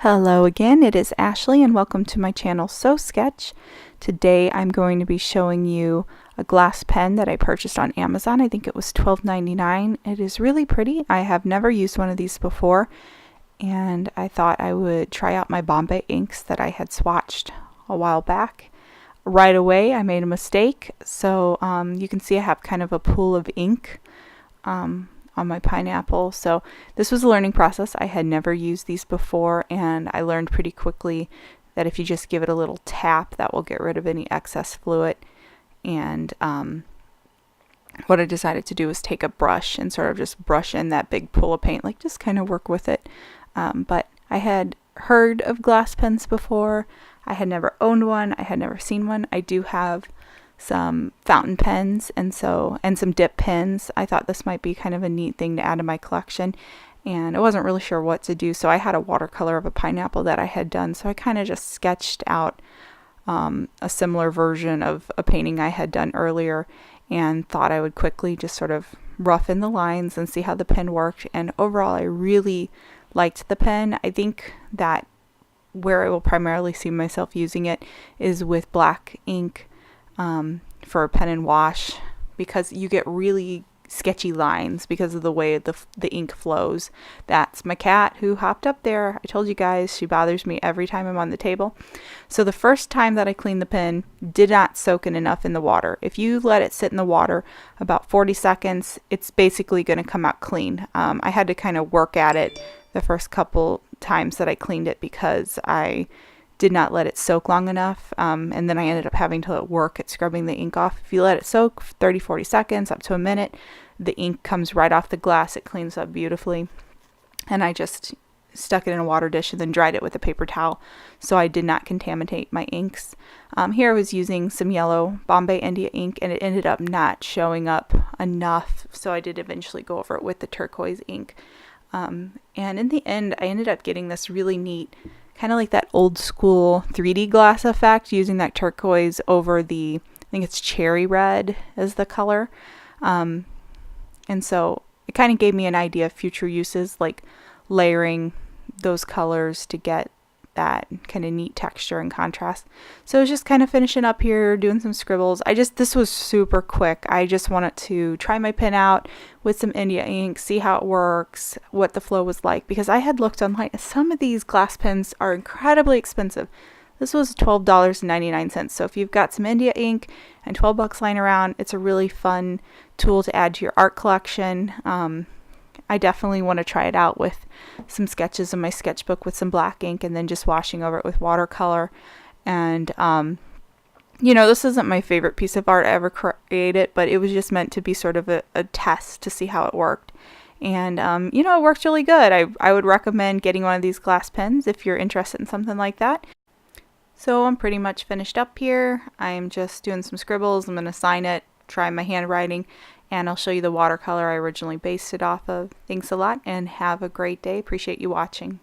Hello again, it is Ashley and welcome to my channel So Sketch. Today I'm going to be showing you a glass pen that I purchased on Amazon. I think it was $12.99. It is really pretty. I have never used one of these before and I thought I would try out my Bombay inks that I had swatched a while back. Right away I made a mistake, so you can see I have kind of a pool of ink on my pineapple. So this was a learning process. I had never used these before and I learned pretty quickly that if you just give it a little tap, that will get rid of any excess fluid. And what I decided to do was take a brush and sort of just brush in that big pool of paint, like just kind of work with it. But I had heard of glass pens before. I had never owned one. I had never seen one. I do have some fountain pens and some dip pens. I thought this might be kind of a neat thing to add to my collection, and I wasn't really sure what to do, so I had a watercolor of a pineapple that I had done, so I kind of just sketched out a similar version of a painting I had done earlier and thought I would quickly just sort of rough in the lines and see how the pen worked. And overall I really liked the pen. I think that where I will primarily see myself using it is with black ink for a pen and wash, because you get really sketchy lines because of the way the ink flows. That's my cat who hopped up there. I told you guys she bothers me every time I'm on the table. So the first time that I cleaned the pen, did not soak in enough in the water. If you let it sit in the water about 40 seconds, it's basically going to come out clean. I had to kind of work at it the first couple times that I cleaned it because I did not let it soak long enough, and then I ended up having to work at scrubbing the ink off. If you let it soak 30-40 seconds up to a minute, the ink comes right off the glass. It cleans up beautifully. And I just stuck it in a water dish and then dried it with a paper towel so I did not contaminate my inks. Here I was using some yellow Bombay India ink and it ended up not showing up enough, so I did eventually go over it with the turquoise ink. And in the end I ended up getting this really neat, kind of like that old school 3D glass effect, using that turquoise over the, I think it's cherry red as the color. And so it kind of gave me an idea of future uses, like layering those colors to get that kind of neat texture and contrast. So I was just kind of finishing up here, doing some scribbles. This was super quick. I just wanted to try my pen out with some India ink, see how it works, what the flow was like, because I had looked online. Some of these glass pens are incredibly expensive. This was $12.99. So if you've got some India ink and $12 lying around, it's a really fun tool to add to your art collection. I definitely want to try it out with some sketches in my sketchbook with some black ink and then just washing over it with watercolor. And, this isn't my favorite piece of art I ever created, but it was just meant to be sort of a test to see how it worked. And, it worked really good. I would recommend getting one of these glass pens if you're interested in something like that. So I'm pretty much finished up here. I'm just doing some scribbles. I'm going to sign it, try my handwriting, and I'll show you the watercolor I originally based it off of. Thanks a lot and have a great day. Appreciate you watching.